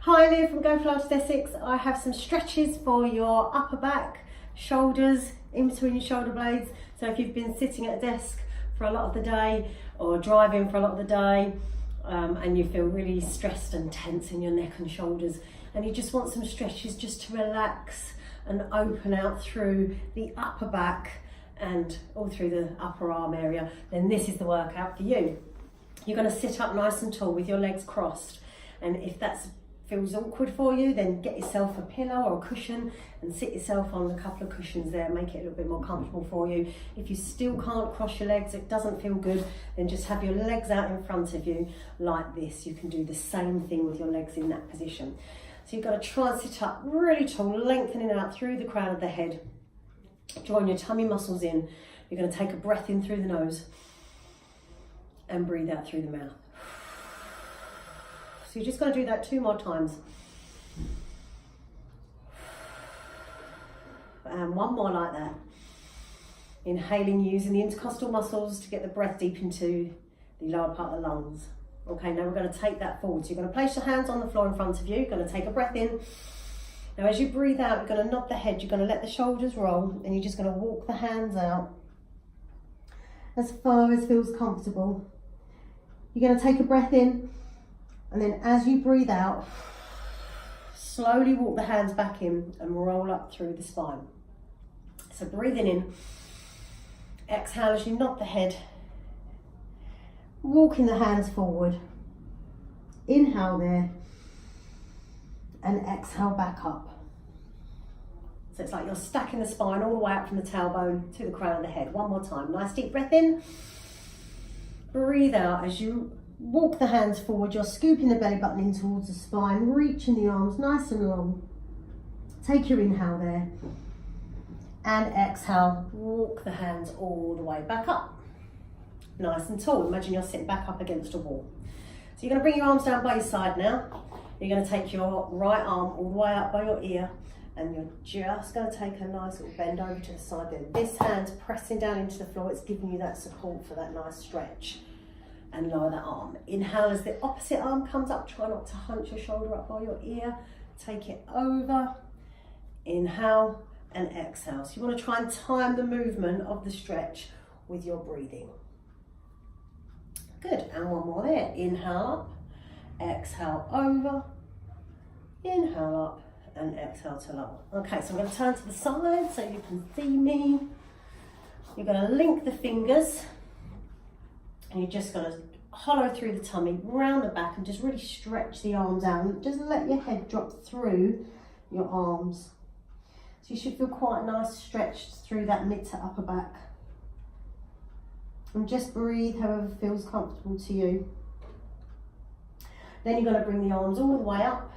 Hi, Liv from Go Pilates Essex. I have some stretches for your upper back, shoulders, in between your shoulder blades. So if you've been sitting at a desk for a lot of the day or driving for a lot of the day and you feel really stressed and tense in your neck and shoulders and you just want some stretches just to relax and open out through the upper back and all through the upper arm area, then this is the workout for you. You're going to sit up nice and tall with your legs crossed, and if that feels awkward for you, then get yourself a pillow or a cushion and sit yourself on a couple of cushions there, make it a little bit more comfortable for you. If you still can't cross your legs, it doesn't feel good, then just have your legs out in front of you like this. You can do the same thing with your legs in that position. So you've got to try and sit up really tall, lengthening out through the crown of the head, drawing your tummy muscles in. You're going to take a breath in through the nose and breathe out through the mouth. So you're just going to do that 2 more times. And 1 more like that. Inhaling, using the intercostal muscles to get the breath deep into the lower part of the lungs. Okay, now we're going to take that forward. So you're going to place your hands on the floor in front of you. You're going to take a breath in. Now as you breathe out, you're going to nod the head. You're going to let the shoulders roll, and you're just going to walk the hands out as far as feels comfortable. You're going to take a breath in, and then as you breathe out, slowly walk the hands back in and roll up through the spine. So breathing in, exhale as you nod the head, walking the hands forward, inhale there, and exhale back up. So it's like you're stacking the spine all the way up from the tailbone to the crown of the head. 1 more time, nice deep breath in. Breathe out as you walk the hands forward. You're scooping the belly button in towards the spine, reaching the arms nice and long. Take your inhale there. And exhale, walk the hands all the way back up. Nice and tall. Imagine you're sitting back up against a wall. So you're going to bring your arms down by your side now. You're going to take your right arm all the way up by your ear, and you're just going to take a nice little bend over to the side there. This hand's pressing down into the floor. It's giving you that support for that nice stretch. And lower that arm. Inhale as the opposite arm comes up. Try not to hunch your shoulder up by your ear. Take it over. Inhale and exhale. So you want to try and time the movement of the stretch with your breathing. Good. And 1 more there. Inhale up. Exhale over. Inhale up and exhale to lower. Okay, so I'm going to turn to the side so you can see me. You're going to link the fingers. And you're just going to hollow through the tummy, round the back, and just really stretch the arms out. Just let your head drop through your arms. So you should feel quite nice stretched through that mid to upper back. And just breathe however feels comfortable to you. Then you're going to bring the arms all the way up.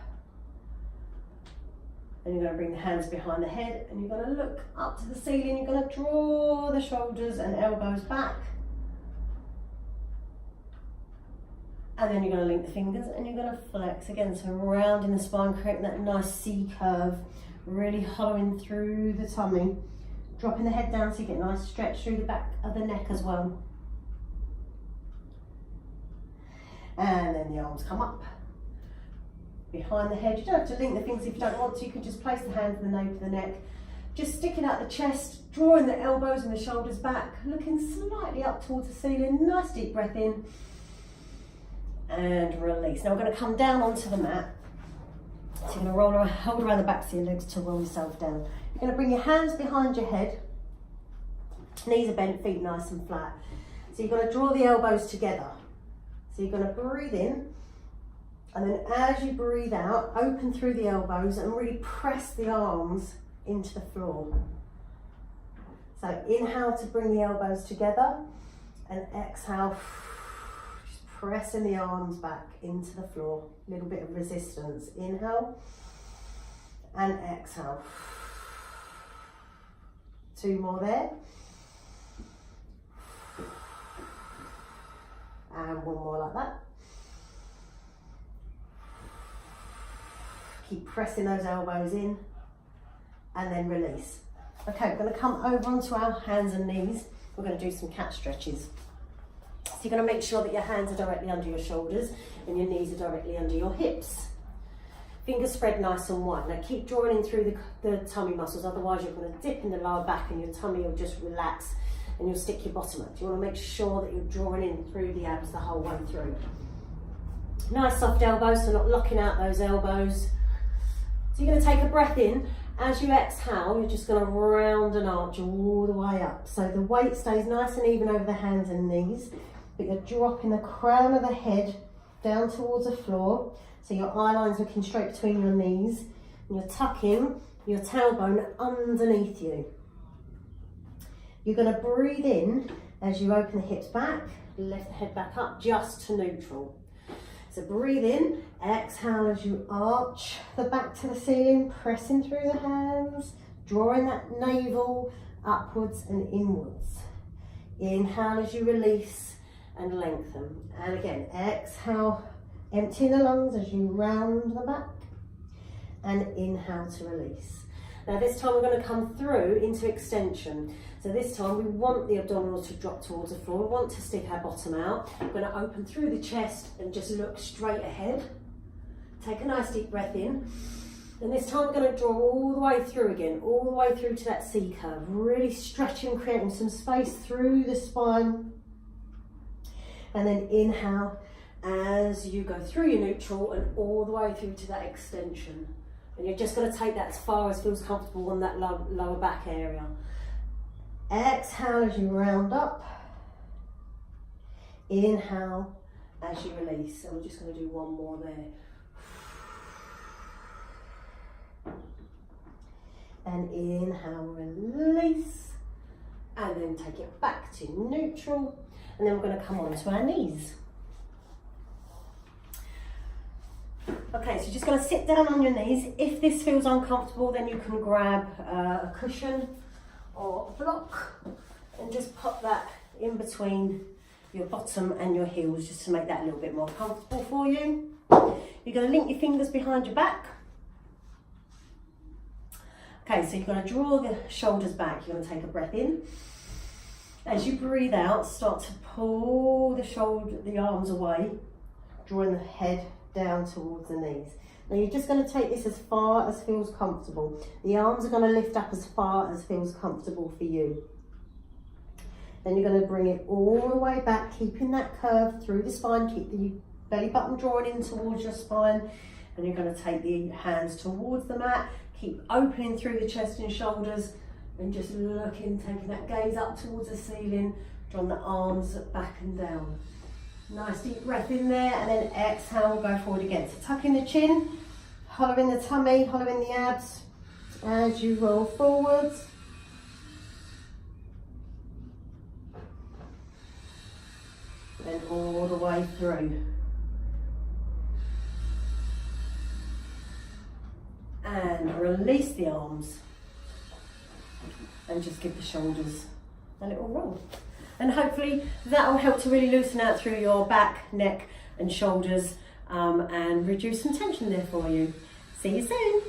Then you're going to bring the hands behind the head, and you're going to look up to the ceiling. You're going to draw the shoulders and elbows back. And then you're going to link the fingers and you're going to flex again. So rounding the spine, creating that nice C curve, really hollowing through the tummy. Dropping the head down so you get a nice stretch through the back of the neck as well. And then the arms come up behind the head. You don't have to link the fingers if you don't want to. You can just place the hands in the nape of the neck. Just sticking out the chest, drawing the elbows and the shoulders back, looking slightly up towards the ceiling. Nice deep breath in. And release. Now we're going to come down onto the mat. So you're going to hold around the backs of your legs to roll yourself down. You're going to bring your hands behind your head. Knees are bent, feet nice and flat. So you're going to draw the elbows together. So you're going to breathe in. And then as you breathe out, open through the elbows and really press the arms into the floor. So inhale to bring the elbows together. And exhale. Pressing the arms back into the floor, a little bit of resistance. Inhale and exhale. 2 more there. And 1 more like that. Keep pressing those elbows in and then release. Okay, we're going to come over onto our hands and knees. We're going to do some cat stretches. So you're going to make sure that your hands are directly under your shoulders and your knees are directly under your hips. Fingers spread nice and wide. Now keep drawing in through the tummy muscles, otherwise you're going to dip in the lower back and your tummy will just relax and you'll stick your bottom up. You want to make sure that you're drawing in through the abs the whole way through. Nice soft elbows, so not locking out those elbows. So you're going to take a breath in. As you exhale, you're just going to round and arch all the way up. So the weight stays nice and even over the hands and knees, but you're dropping the crown of the head down towards the floor. So your eye line's looking straight between your knees, and you're tucking your tailbone underneath you. You're going to breathe in as you open the hips back, lift the head back up just to neutral. So breathe in, exhale as you arch the back to the ceiling, pressing through the hands, drawing that navel upwards and inwards. Inhale as you release and lengthen. And again, exhale, emptying the lungs as you round the back, and inhale to release. Now this time we're going to come through into extension. So this time we want the abdominals to drop towards the floor. We want to stick our bottom out. We're going to open through the chest and just look straight ahead. Take a nice deep breath in. And this time we're going to draw all the way through again, all the way through to that C curve. Really stretching, creating some space through the spine. And then inhale as you go through your neutral and all the way through to that extension. And you're just going to take that as far as feels comfortable on that lower back area. Exhale as you round up. Inhale as you release. And we're just going to do one more there. And inhale, release. And then take it back to neutral. And then we're going to come on to our knees. Okay, so you're just going to sit down on your knees. If this feels uncomfortable, then you can grab a cushion or a block and just pop that in between your bottom and your heels just to make that a little bit more comfortable for you. You're going to link your fingers behind your back. Okay, so you're going to draw the shoulders back. You're going to take a breath in. As you breathe out, start to pull the arms away, drawing the head down towards the knees. Now you're just going to take this as far as feels comfortable. The arms are going to lift up as far as feels comfortable for you. Then you're going to bring it all the way back, keeping that curve through the spine. Keep the belly button drawing in towards your spine. And you're going to take the hands towards the mat. Keep opening through the chest and shoulders and just looking, taking that gaze up towards the ceiling, drawing the arms back and down. Nice deep breath in there, and then exhale, go forward again. So tuck in the chin, hollowing the tummy, hollowing the abs as you roll forwards. Then all the way through. And release the arms. And just give the shoulders a little roll. And hopefully that will help to really loosen out through your back, neck and shoulders and reduce some tension there for you. See you soon.